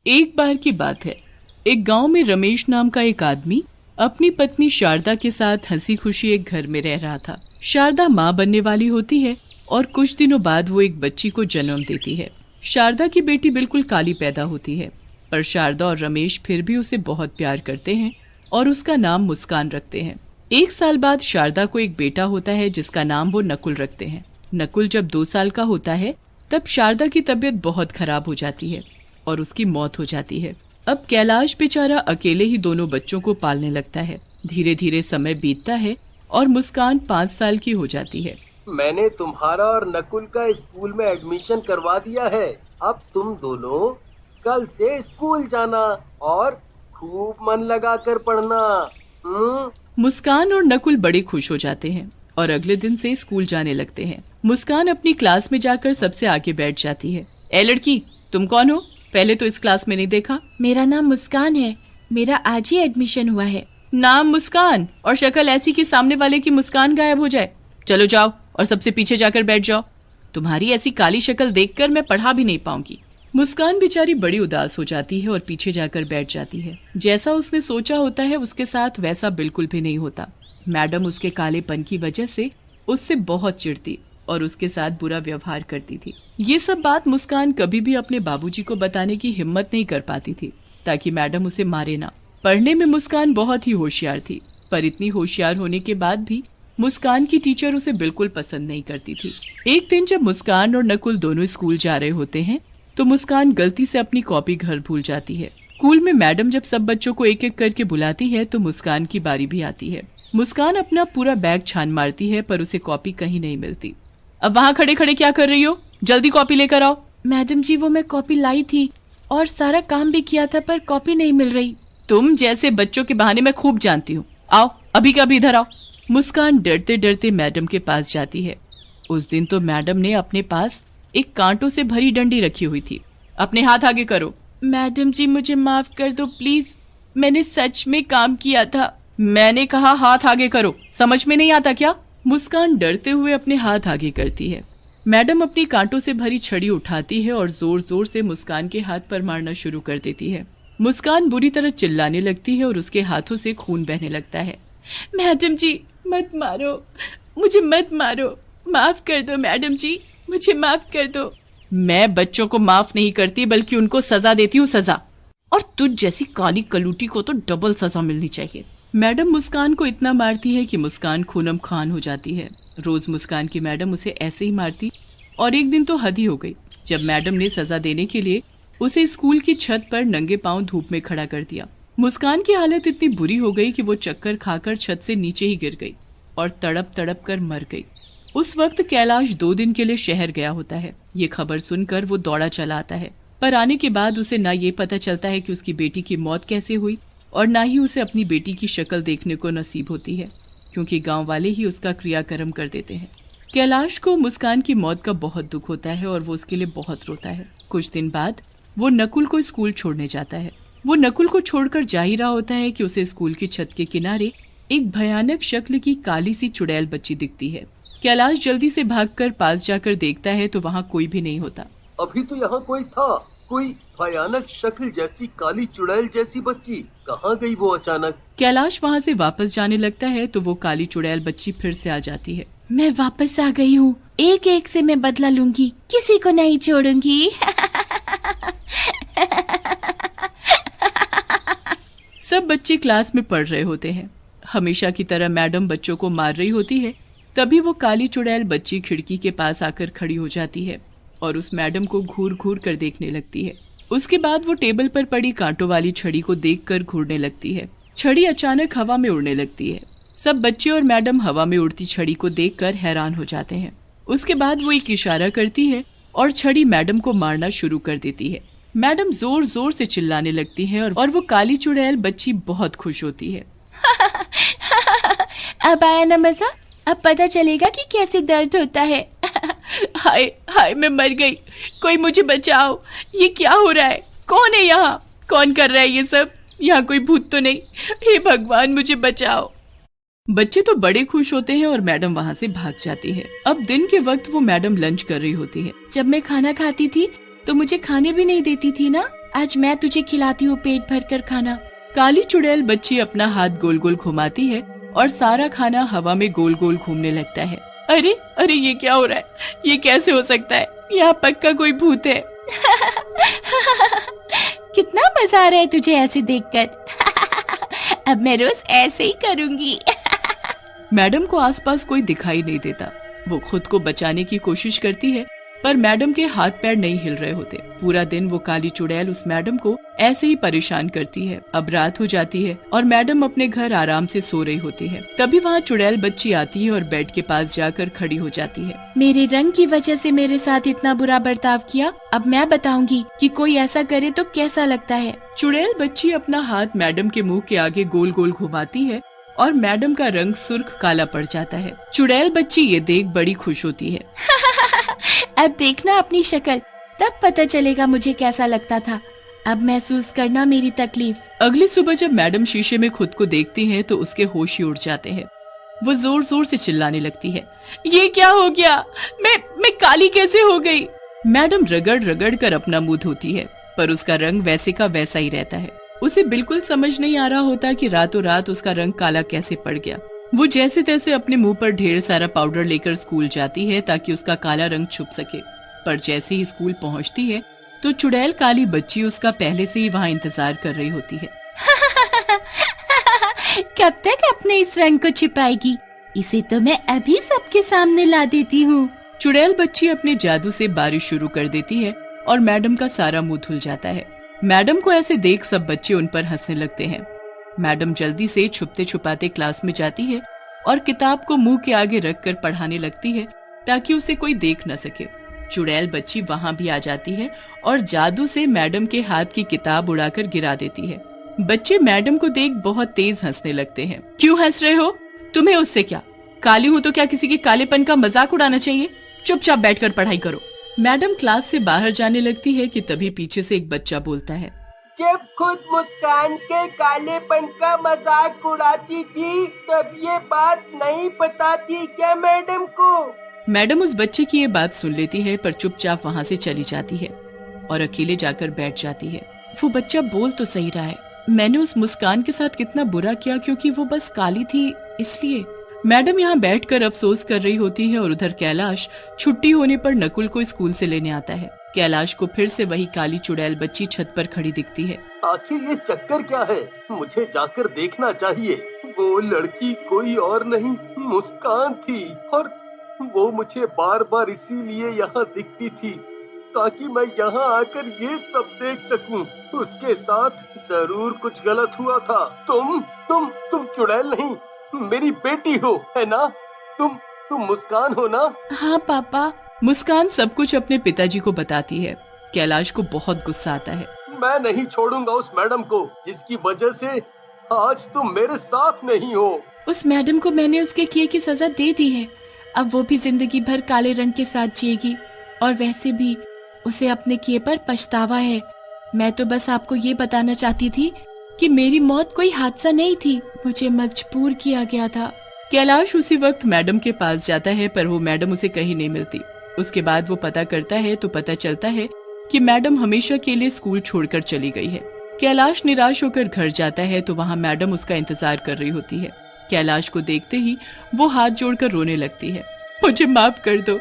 एक बार की बात है, एक गांव में रमेश नाम का एक आदमी अपनी पत्नी शारदा के साथ हंसी खुशी एक घर में रह रहा था। शारदा माँ बनने वाली होती है और कुछ दिनों बाद वो एक बच्ची को जन्म देती है। शारदा की बेटी बिल्कुल काली पैदा होती है, पर शारदा और रमेश फिर भी उसे बहुत प्यार करते हैं और उसका नाम मुस्कान रखते हैं। एक साल बाद शारदा को एक बेटा होता है जिसका नाम वो नकुल रखते हैं। नकुल जब 2 साल का होता है तब शारदा की तबीयत बहुत खराब हो जाती है और उसकी मौत हो जाती है। अब कैलाश बेचारा अकेले ही दोनों बच्चों को पालने लगता है। धीरे धीरे समय बीतता है और मुस्कान 5 साल की हो जाती है। मैंने तुम्हारा और नकुल का स्कूल में एडमिशन करवा दिया है। अब तुम दोनों कल से स्कूल जाना और खूब मन लगाकर पढ़ना। मुस्कान और नकुल बड़े खुश हो जाते हैं और अगले दिन से स्कूल जाने लगते हैं। मुस्कान अपनी क्लास में जाकर सबसे आगे बैठ जाती है। ए लड़की, तुम कौन हो? पहले तो इस क्लास में नहीं देखा। मेरा नाम मुस्कान है, मेरा आज ही एडमिशन हुआ है। नाम मुस्कान और शक्ल ऐसी कि सामने वाले की मुस्कान गायब हो जाए। चलो जाओ और सबसे पीछे जाकर बैठ जाओ। तुम्हारी ऐसी काली शक्ल देखकर मैं पढ़ा भी नहीं पाऊंगी। मुस्कान बेचारी बड़ी उदास हो जाती है और पीछे जाकर बैठ जाती है। जैसा उसने सोचा होता है उसके साथ वैसा बिल्कुल भी नहीं होता। मैडम उसके कालेपन की वजह से उससे बहुत चिढ़ती और उसके साथ बुरा व्यवहार करती थी। ये सब बात मुस्कान कभी भी अपने बाबूजी को बताने की हिम्मत नहीं कर पाती थी ताकि मैडम उसे मारे ना। पढ़ने में मुस्कान बहुत ही होशियार थी, पर इतनी होशियार होने के बाद भी मुस्कान की टीचर उसे बिल्कुल पसंद नहीं करती थी। एक दिन जब मुस्कान और नकुल दोनों स्कूल जा रहे होते हैं तो मुस्कान गलती से अपनी कॉपी घर भूल जाती है। स्कूल में मैडम जब सब बच्चों को एक एक करके बुलाती है तो मुस्कान की बारी भी आती है। मुस्कान अपना पूरा बैग छान मारती है पर उसे कॉपी कहीं नहीं मिलती। अब वहाँ खड़े खड़े क्या कर रही हो? जल्दी कॉपी लेकर आओ। मैडम जी, वो मैं कॉपी लाई थी और सारा काम भी किया था, पर कॉपी नहीं मिल रही। तुम जैसे बच्चों के बहाने मैं खूब जानती हूँ। आओ अभी का अभी इधर आओ। मुस्कान डरते डरते मैडम के पास जाती है। उस दिन तो मैडम ने अपने पास एक कांटों से भरी डंडी रखी हुई थी। अपने हाथ आगे करो। मैडम जी, मुझे माफ कर दो प्लीज, मैंने सच में काम किया था। मैंने कहा हाथ आगे करो, समझ में नहीं आता क्या? मुस्कान डरते हुए अपने हाथ आगे करती है। मैडम अपनी कांटों से भरी छड़ी उठाती है और जोर जोर से मुस्कान के हाथ पर मारना शुरू कर देती है। मुस्कान बुरी तरह चिल्लाने लगती है और उसके हाथों से खून बहने लगता है। मैडम जी, मत मारो, मुझे मत मारो, माफ कर दो मैडम जी, मुझे माफ कर दो। मैं बच्चों को माफ नहीं करती बल्कि उनको सजा देती हूँ, सजा। और तुझ जैसी काली कलूटी को तो डबल सजा मिलनी चाहिए। मैडम मुस्कान को इतना मारती है कि मुस्कान खूनम खान हो जाती है। रोज मुस्कान की मैडम उसे ऐसे ही मारती और एक दिन तो हद ही हो गई जब मैडम ने सजा देने के लिए उसे स्कूल की छत पर नंगे पांव धूप में खड़ा कर दिया। मुस्कान की हालत इतनी बुरी हो गई कि वो चक्कर खाकर छत से नीचे ही गिर गई और तड़प तड़प कर मर गई। उस वक्त कैलाश 2 दिन के लिए शहर गया होता है। ये खबर सुनकर वो दौड़ा चला आता है, पर आने के बाद उसे ना ये पता चलता है कि उसकी बेटी की मौत कैसे हुई और ना ही उसे अपनी बेटी की शक्ल देखने को नसीब होती है, क्योंकि गांव वाले ही उसका क्रियाकर्म कर देते हैं। कैलाश को मुस्कान की मौत का बहुत दुख होता है और वो उसके लिए बहुत रोता है। कुछ दिन बाद वो नकुल को स्कूल छोड़ने जाता है। वो नकुल को छोड़कर जा ही रहा होता है कि उसे स्कूल की छत के किनारे एक भयानक शक्ल की काली सी चुड़ैल बच्ची दिखती है। कैलाश जल्दी से भागकर पास जाकर देखता है तो वहाँ कोई भी नहीं होता। अभी तो यहाँ कोई था, कोई भयानक शक्ल जैसी काली चुड़ैल जैसी बच्ची कहाँ गई वो अचानक? कैलाश वहाँ से वापस जाने लगता है तो वो काली चुड़ैल बच्ची फिर से आ जाती है। मैं वापस आ गई हूँ, एक एक से मैं बदला लूंगी, किसी को नहीं छोड़ूंगी। सब बच्चे क्लास में पढ़ रहे होते हैं। हमेशा की तरह मैडम बच्चों को मार रही होती है। तभी वो काली चुड़ैल बच्ची खिड़की के पास आकर खड़ी हो जाती है और उस मैडम को घूर घूर कर देखने लगती है। उसके बाद वो टेबल पर पड़ी कांटों वाली छड़ी को देखकर घूरने लगती है। छड़ी अचानक हवा में उड़ने लगती है। सब बच्चे और मैडम हवा में उड़ती छड़ी को देखकर हैरान हो जाते हैं। उसके बाद वो एक इशारा करती है और छड़ी मैडम को मारना शुरू कर देती है। मैडम जोर जोर से चिल्लाने लगती है और वो काली चुड़ैल बच्ची बहुत खुश होती है। अब आया ना मजा, अब पता चलेगा कि कैसे दर्द होता है। हाय हाय, मैं मर गई, कोई मुझे बचाओ। ये क्या हो रहा है? कौन है यहाँ? कौन कर रहा है ये सब? यहाँ कोई भूत तो नहीं? हे भगवान, मुझे बचाओ। बच्चे तो बड़े खुश होते हैं और मैडम वहाँ से भाग जाती है। अब दिन के वक्त वो मैडम लंच कर रही होती है। जब मैं खाना खाती थी तो मुझे खाने भी नहीं देती थी ना, आज मैं तुझे खिलाती हूँ पेट भर कर खाना। काली चुड़ैल बच्ची अपना हाथ गोल गोल घुमाती है और सारा खाना हवा में गोल गोल घूमने लगता है। अरे अरे ये क्या हो रहा है? ये कैसे हो सकता है? यहाँ पक्का कोई भूत है। कितना मजा आ रहा है तुझे ऐसे देखकर। अब मैं रोज ऐसे ही करूंगी। मैडम को आसपास कोई दिखाई नहीं देता। वो खुद को बचाने की कोशिश करती है पर मैडम के हाथ पैर नहीं हिल रहे होते। पूरा दिन वो काली चुड़ैल उस मैडम को ऐसे ही परेशान करती है। अब रात हो जाती है और मैडम अपने घर आराम से सो रही होती है। तभी वहाँ चुड़ैल बच्ची आती है और बेड के पास जाकर खड़ी हो जाती है। मेरे रंग की वजह से मेरे साथ इतना बुरा बर्ताव किया, अब मैं बताऊंगी कि कोई ऐसा करे तो कैसा लगता है। चुड़ैल बच्ची अपना हाथ मैडम के मुंह के आगे गोल गोल घुमाती है और मैडम का रंग सुर्ख काला पड़ जाता है। चुड़ैल बच्ची ये देख बड़ी खुश होती है। अब देखना अपनी शक्ल, तब पता चलेगा मुझे कैसा लगता था। अब महसूस करना मेरी तकलीफ। अगली सुबह जब मैडम शीशे में खुद को देखती हैं तो उसके होश ही उड़ जाते हैं। वो जोर जोर से चिल्लाने लगती है, ये क्या हो गया? मैं काली कैसे हो गई? मैडम रगड़ रगड़ कर अपना मुंह धोती है पर उसका रंग वैसे का वैसा ही रहता है। उसे बिल्कुल समझ नहीं आ रहा होता कि रातों रात उसका रंग काला कैसे पड़ गया। वो जैसे तैसे अपने मुंह पर ढेर सारा पाउडर लेकर स्कूल जाती है ताकि उसका काला रंग छुप सके। पर जैसे ही स्कूल पहुंचती है तो चुड़ैल काली बच्ची उसका पहले से ही वहाँ इंतजार कर रही होती है। कब तक अपने इस रंग को छिपाएगी? इसे तो मैं अभी सबके सामने ला देती हूँ। चुड़ैल बच्ची अपने जादू से बारिश शुरू कर देती है और मैडम का सारा मुंह धुल जाता है। मैडम को ऐसे देख सब बच्चे उन पर हंसने लगते हैं। मैडम जल्दी से छुपते छुपाते क्लास में जाती है और किताब को मुंह के आगे रखकर पढ़ाने लगती है ताकि उसे कोई देख न सके। चुड़ैल बच्ची वहाँ भी आ जाती है और जादू से मैडम के हाथ की किताब उड़ाकर गिरा देती है। बच्चे मैडम को देख बहुत तेज हंसने लगते हैं। क्यों हंस रहे हो? तुम्हें उससे क्या? काली हूँ तो क्या किसी के कालेपन का मजाक उड़ाना चाहिए? चुपचाप बैठकर पढ़ाई करो। मैडम क्लास से बाहर जाने लगती है कि तभी पीछे से एक बच्चा बोलता है, जब खुद मुस्कान के कालेपन का मजाक उड़ाती थी तब ये बात नहीं पता थी क्या मैडम को? मैडम उस बच्चे की ये बात सुन लेती है पर चुपचाप वहाँ से चली जाती है और अकेले जाकर बैठ जाती है। वो बच्चा बोल तो सही रहा है, मैंने उस मुस्कान के साथ कितना बुरा किया क्योंकि वो बस काली थी इसलिए। मैडम यहाँ बैठकर अफसोस कर रही होती है और उधर कैलाश छुट्टी होने पर नकुल को स्कूल से लेने आता है। कैलाश को फिर से वही काली चुड़ैल बच्ची छत पर खड़ी दिखती है। आखिर ये चक्कर क्या है? मुझे जाकर देखना चाहिए। वो लड़की कोई और नहीं मुस्कान थी और वो मुझे बार बार इसीलिए यहाँ दिखती थी ताकि मैं यहाँ आकर ये सब देख सकूं। उसके साथ जरूर कुछ गलत हुआ था। तुम चुड़ैल नहीं, मेरी बेटी हो, है ना? तुम मुस्कान हो ना? हाँ पापा। मुस्कान सब कुछ अपने पिताजी को बताती है। कैलाश को बहुत गुस्सा आता है। मैं नहीं छोड़ूंगा उस मैडम को जिसकी वजह से आज तुम मेरे साथ नहीं हो। उस मैडम को मैंने उसके किए की सजा दे दी है। अब वो भी जिंदगी भर काले रंग के साथ जिएगी और वैसे भी उसे अपने किए पर पछतावा है। मैं तो बस आपको ये बताना चाहती थी कि मेरी मौत कोई हादसा नहीं थी, मुझे मजबूर किया गया था। कैलाश उसी वक्त मैडम के पास जाता है पर वो मैडम उसे कहीं नहीं मिलती। उसके बाद वो पता करता है तो पता चलता है कि मैडम हमेशा के लिए स्कूल छोड़कर चली गई है। कैलाश निराश होकर घर जाता है तो वहाँ मैडम उसका इंतजार कर रही होती है। कैलाश को देखते ही वो हाथ जोड़कर रोने लगती है। मुझे माफ कर दो,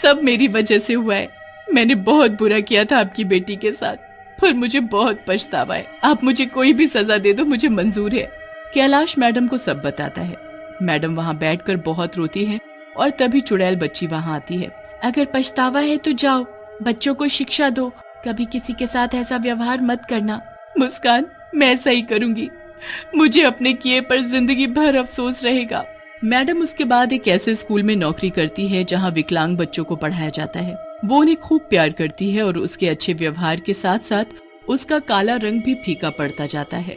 सब मेरी वजह से हुआ है। मैंने बहुत बुरा किया था आपकी बेटी के साथ, पर मुझे बहुत पछतावा है। आप मुझे कोई भी सजा दे दो, मुझे मंजूर है। कैलाश मैडम को सब बताता है। मैडम वहाँ बैठकर बहुत रोती है और तभी चुड़ैल बच्ची वहाँ आती है। अगर पछतावा है तो जाओ, बच्चों को शिक्षा दो, कभी किसी के साथ ऐसा व्यवहार मत करना। मुस्कान, मैं ऐसा ही करूंगी। मुझे अपने किए पर जिंदगी भर अफसोस रहेगा। मैडम उसके बाद एक ऐसे स्कूल में नौकरी करती है जहाँ विकलांग बच्चों को पढ़ाया जाता है। वो उन्हें खूब प्यार करती है और उसके अच्छे व्यवहार के साथ साथ उसका काला रंग भी फीका पड़ता जाता है।